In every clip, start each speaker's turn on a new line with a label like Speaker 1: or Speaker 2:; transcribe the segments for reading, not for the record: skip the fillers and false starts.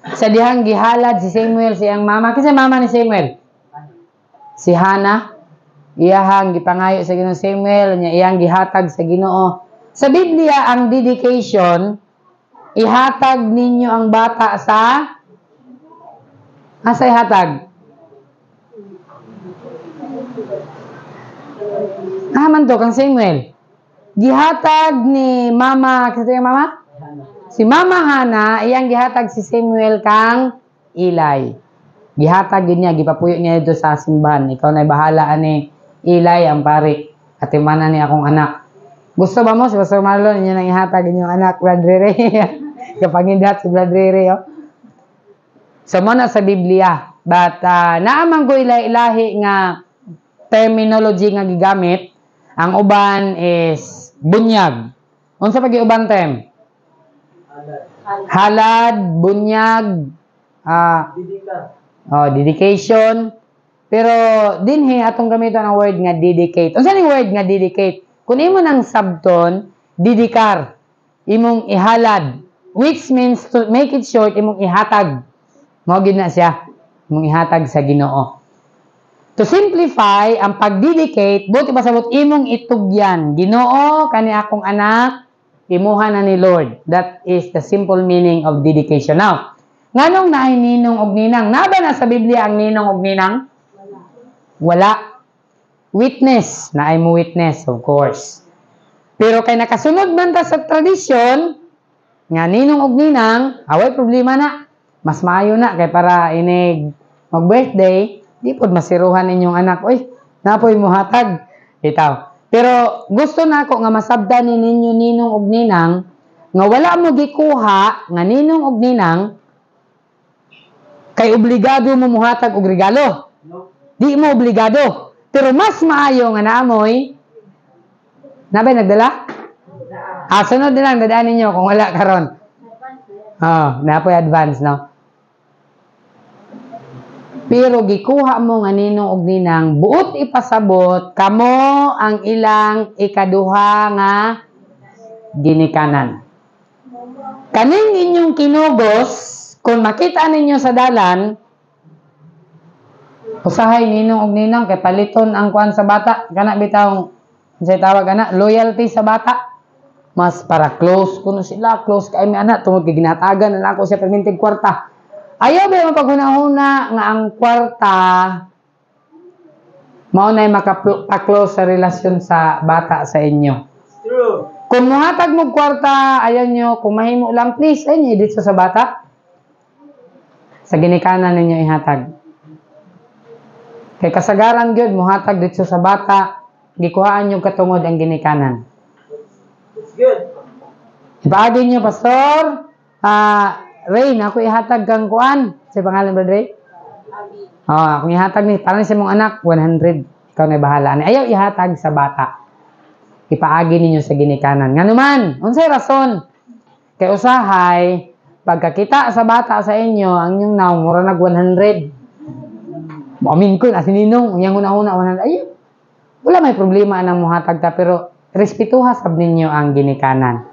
Speaker 1: Sa dihang gihalad si Samuel siyang mama. Kasi mama ni Samuel? Si Hannah. Iyahang gipangayo sa Ginoo Samuel, nya iyang gihatag sa Ginoo. Sa Biblia, ang dedication, ihatag ninyo ang bata sa asa ihatag? Man to kang Samuel. Gihatag ni mama, kasi yung mama? Si Mama Hana, iyang gihatag si Samuel kang Eli. Gihatag niya, gipapuyo niya dito sa simbahan. Ikaw na bahala ani Eli ang pari. Katimanan ni akong anak. Gusto ba mo si Pastor Marlon niya nang ihatag inyong anak Brad Rere? Kapangindat si Brad Rere, oh. So mo na sa Biblia. But naamang ko ilahi nga terminology nga gigamit. Ang uban is bunyag. Unsa pag uban term? Halad, bunyag, dedication. Pero dinhi atong gamiton ang word nga dedicate. Unsa ning word nga dedicate? Kung imo nang sabton, didikar, imong ihalad, which means to make it short, imong ihatag. Mao gid na siya, imong ihatag sa Ginoo. To simplify, ang pag-dedicate, buti pasabot imong itugyan. Ginoo, kani akong anak, imuha na ni Lord. That is the simple meaning of dedication. Now, nganong naay ninong og ninang? Naba na sa Biblia ang ninong og ninang? Wala. Witness. Naay mo witness, of course. Pero kay nakasunod man ta sa tradisyon, nga ninong og ninang, away problema na. Mas maayo na, kay para inig mag-birthday, di pod masiruhan ninyong anak, oy, napoy mo hatag. Itaw. Pero gusto na ako nga masabdan ni ninyo ninong og ninang, nga wala mo gikuha, nga ninong og ninang, kay obligado mo muhatag og regalo. Di mo obligado. Pero mas maayo nga naamoy, nabay nagdala? Sunod din lang, dadaan ninyo kung wala karon. Napoy advance, no? Pero gikuha mo nga ninong og ninang, buot ipasabot, kamo ang ilang ikaduha nga ginikanan. Kaning inyong kinugos, kung makita ninyo sa dalan, usahay ninong og ninang, kay paliton ang kuan sa bata, kana bitaw, say tawag ana, loyalty sa bata. Mas para close kuno sila, close kay mi ana, tungod kay ginatagan na ako siya permintig kwarta. Ayaw ba mapaghuna-huna nga ang kwarta maunay makapa-close sa relasyon sa bata sa inyo. True. Kung muhatag mo kwarta, ayaw nyo, kung mahimo lang, please, ayaw nyo dito sa bata. Sa ginikanan ninyo ihatag. Kay kasagaran gyud muhatag dito sa bata, gikuhaan nyo katungod ang ginikanan. It's good. Ipaagi nyo, Pastor, Ray, ako ihatag kang kuan. Sa pangalan ba, Ray? Akong ihatag ni, parang sa mong anak, 100. Ikaw na bahala. Ayaw ihatag sa bata. Ipaagi ninyo sa ginikanan. Nga naman, unsay rason? Kay usahay, pagkakita sa bata sa inyo, ang inyong naw, mura nag 100. Amin ko, asininong, yung una-una, 100. Ayaw. Wala may problema nang muhatag ta, pero respetuha sab ninyo ang ginikanan.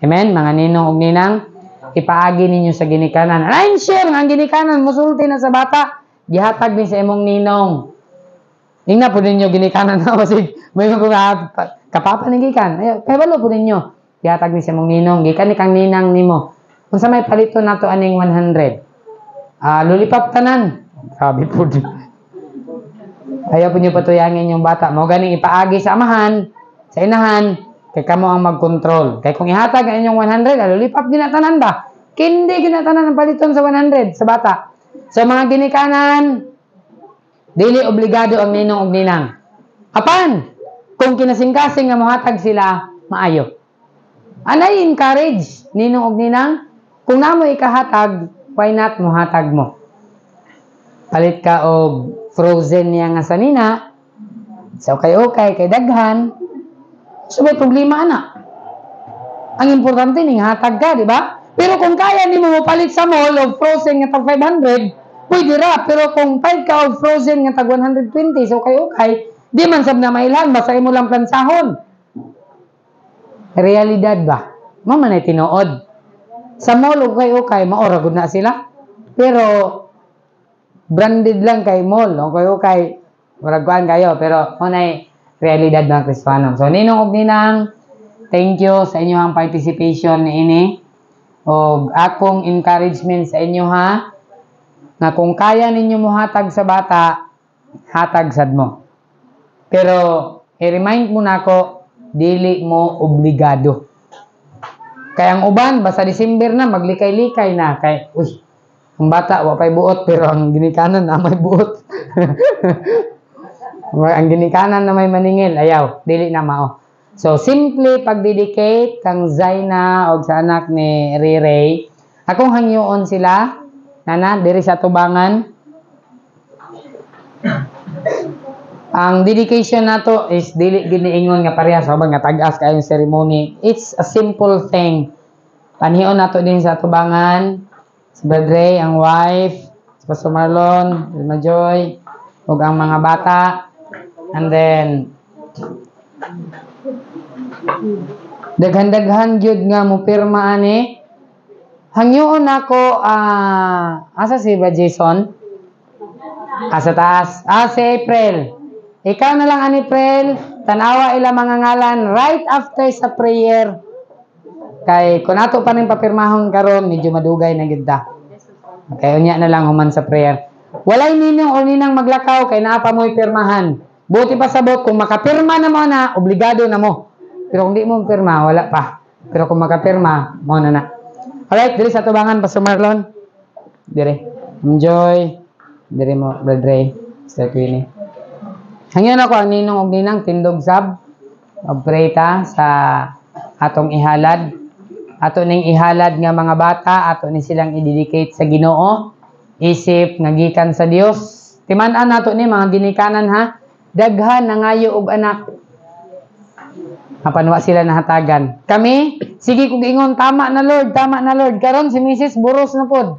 Speaker 1: Amen? Mga ninong ug ninang, ipaagi ninyo sa ginikanan. I'm sure nga ang ginikanan, musulti na sa bata, gihatag din sa imong ninong. Ingna po ninyo ginikanan na kasi may mga kapapanigikan. Kaya walo po ninyo, gihatag din sa imong ninong. Gikan ni kang ninang nimo. Kung sa may palito na to aning 100, lulipap tanan. Sabi po din. Ayaw po nyo patuyangin yung bata. Mo ganing ipaagi sa amahan, sa inahan, kay kamo ang mag-control. Kay kung ihatag ang inyong 100, lulipap ginatanan ba? Hindi ginatanan ang paliton sa 100 sa bata. Sa mga ginikanan, dili obligado ang ninong og ninang. Apan, kung kinasing-kasing nga mohatag sila, maayo. Anay encourage ninong og ninang, kung namo ikahatag, why not mohatag mo? Palit ka og frozen niya nga sanina, so okay, kay daghan, so may problema ana. Ang importante ning hatag ka, di ba? Pero kung kaya nimo mo palit sa mall og frozen nga tag 500, pwede ra. Pero kung palit ka og frozen nga tag 120, so okay, di man sab na mailan, basta imo lang plansahon. Realidad ba? Mo man ay tinuod. Sa mall og okay, maora gud na sila. Pero branded lang kay mall, okay, muragkuan kayo, pero unay realidad ng Kristiyano. So ninong og ninang, thank you sa inyong participation niini og akong encouragement sa inyo ha, nga kung kaya ninyo mohatag sa bata, hatag sad mo. Pero i-remind mo nako, dili mo obligado. Kaya ang uban basta December na maglikay-likay na kay ang bata wa pay buot pero ang ginikanan na may buot. Ang ginikanan na may maningil, ayaw, dili na mao. So simple pagdedicate kang Zaina og sa anak ni Rirey. Akong hangyoon sila nana diri sa tubangan. Ang dedication nato is dili giniingon nga parehas sa nga tag-as kayong ceremony. It's a simple thing. Panhion nato din sa tubangan, si Brad Ray, ang wife, si Pastor Marlon, Vilma Joy, ug ang mga bata. And then daghan-daghan gyud nga mo pirma ani. Hangyoon ako asa si ba Jason? Sa taas. Si April. Ikaw na lang ani April, tanawa ila mga ngalan right after sa prayer. Kay kung ato pa ning papirmahon karon medyo madugay na gid ta. Okay, unya na lang human sa prayer. Walay ninong o ninang maglakaw kay naa pa mo'y pirmahan. Buti pa sabot kung makapirma na mo na, obligado na mo. Pero kung di mo pirma, wala pa. Pero kung makapirma, mo na. Alright, diri sa tubangan Pastor Marlon. Diri. Enjoy. Diri mo Brad Ray, Sister Queenie. Hangyon ako ang ninong og ninang tindog sab og preta sa atong ihalad. Ato ning ihalad nga mga bata, ato ni silang i-dedicate sa Ginoo. Isip nga gikan sa Dios. Timan-an nato ni mga ginikanan ha. Daghan nangayo og anak. Apan wa sila nahatagan. Kami, sige kog ingon tama na Lord, tama na Lord. Karon si Mrs. buros na pod.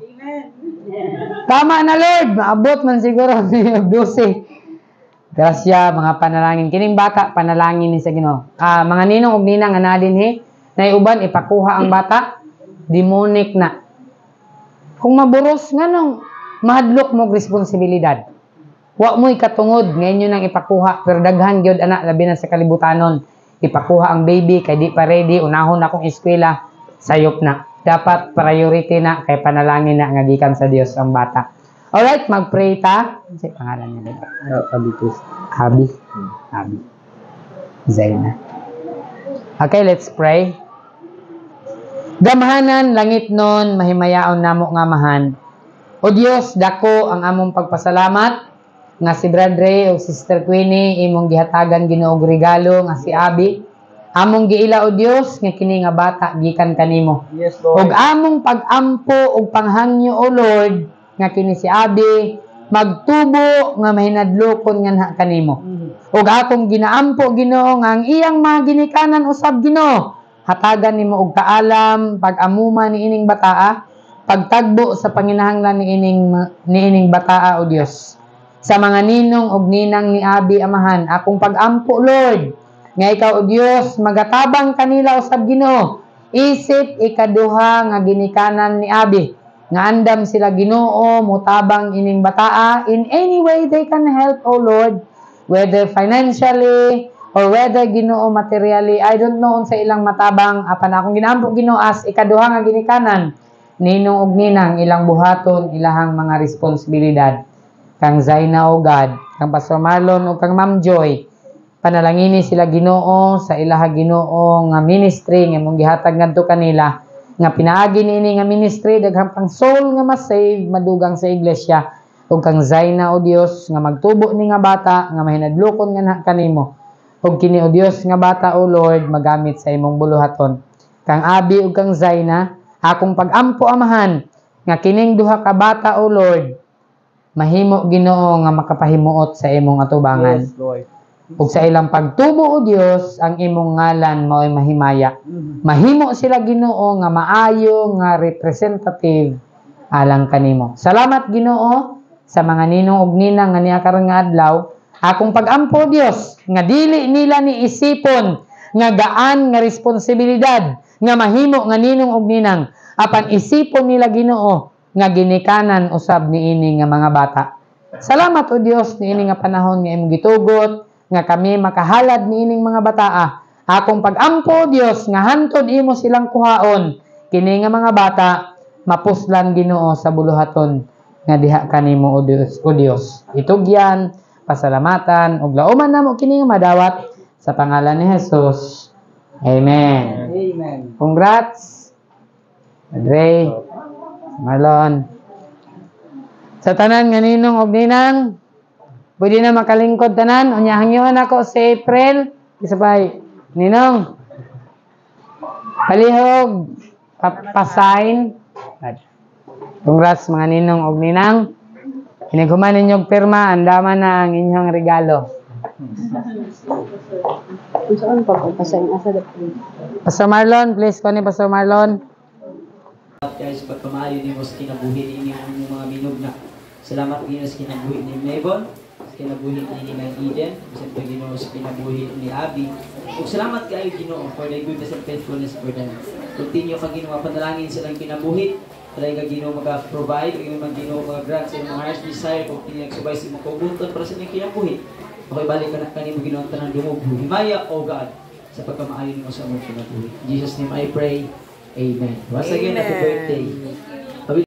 Speaker 1: Tama na Lord, maabot man siguro ni 12. Grasya, mga panalangin. Kining bata, panalangin ni sa Ginoo. Mga ninong og ninang nga nadinhi, naiuban ipakuha ang bata, demonic na. Kung maburos nga nung mahadlok mo responsibilidad. Wa mo'y katungod, ngayon yun ang ipakuha, pero daghan gyud anak, labi na sa kalibutanon. Ipakuha ang baby, kay di pa ready, unahon akong eskwela, sayop na. Dapat priority na, kay panalangin na, nga gikan sa Dios ang bata. Alright, mag-pray ta. Ano siya pangalan niya? Abi. Abi. Zaina. Okay, let's pray. Gamahanan, langit nun, mahimayaon namo nga mahan. O Dios, dako ang among pagpasalamat, nga si Brad Ray o Sister Queenie, imong gihatagan Ginoong regalo, nga si Abi. Among giila o Dios, nga kini nga bata, gikan kanimo.
Speaker 2: Yes, Lord.
Speaker 1: Og among pag-ampo, og panghangyo o Lord, nga kini si Abi, magtubo nga mahinadlokon nga na kanimo. Og akong ginaampo Ginoo nga ang iyang mga ginikanan usab Ginoo, hatagan nimo og kaalam pag-amuma niining bataa, pagtagbo sa panginahanglan niining bataa o Dios. Sa mga ninong og ninang ni Abi amahan, akong pag-ampo Lord, nga ikaw o Dios magatabang kanila usab Ginoo. Isip ikaduha nga ginikanan ni Abi, nga andam sila Ginoo mutabang ining bataa in any way they can help o Lord, whether financially or whether Ginoo materially. I don't know unsa ilang matabang, apan akong ginaampo Ginoo as ikaduha nga ginikanan ninong og ninang ilang buhaton ilahang mga responsibilidad. Kang Zaina o God, kang Pastor Marlon o kang Ma'am Joy, panalangini sila Ginoo sa ilaha Ginoo nga ministry nga mong gihatag ngadto kanila, nga pinaagi niini nga ministry daghang pang soul nga ma-save madugang sa iglesia. Ug kang Zaina o Dios nga magtubo ni nga bata nga mahinadlokon nga na kanimo. Ug kini o Dios nga bata o Lord magamit sa imong buluhaton. Kang Abi ug kang Zaina, akong pag-ampo amahan nga kining duha ka bata o Lord mahimo Ginoo nga makapahimuot sa imong atubangan.
Speaker 2: Yes, Lord.
Speaker 1: Ug sa ilang pagtubo o Dios, ang imong ngalan mao'y mahimaya. Mahimo sila Ginoo nga maayo nga representative alang kanimo. Salamat Ginoo sa mga ninong ug ninang nga niya karon nga adlaw. Akong pag-ampo Dios nga dili nila ni isipon nga gaan nga responsibilidad nga mahimo nga ninong ug ninang, apan isipon nila Ginoo nga ginikanan usab niini nga mga bata. Salamat o Dios niini nga panahon nga imong gitugot nga kami makahalad niining mga bataa. Akong pag-ampo Dios nga hantod imo silang kuhaon kini nga mga bata mapuslan Ginoo sa buluhaton nga diha kanimo o Dios. Itugyan, pasalamatan ug lauman namo kini nga madawat sa pangalan ni Jesus. Amen.
Speaker 2: Amen.
Speaker 1: Congrats. Ray, Marlon. Sa tanan nga ninong og ninang, pwede na makalingkod tanan. Unya hangyoon ako si April. Isabay, ninong. Palihog, papasign. Congrats mga ninong og ninang. Hinighuman ninyong pirma, andaman na ang inyong regalo.
Speaker 3: Saan pa po? Pasayang asa dapat.
Speaker 1: Pastor Marlon, please, kani Pastor Marlon.
Speaker 2: Guys, pagkamaayo ni mo sa kinabuhi ni inyong mga minog na. Salamat Ginoo sa kinabuhi ni Mabon, sa kinabuhi ni Eden, sa Ginoo sa kinabuhi ni Abby. Ug salamat kayo Ginoo for the goodness and faithfulness for them. Continue ka Ginoo panalangin silang kinabuhi. Try ka Ginoo mag-provide, ug mga Ginoo mag-grant sa mga heart's desire kung tinagsubay sa mga kaubuton para sa inyong kinabuhi. Okay, balik ka na kanimo Ginoo ang tanang dumog. Himaya, O God, sa pagkamaayo nimo sa among kinabuhi. In Jesus' name I pray. Amen. Once again, happy birthday.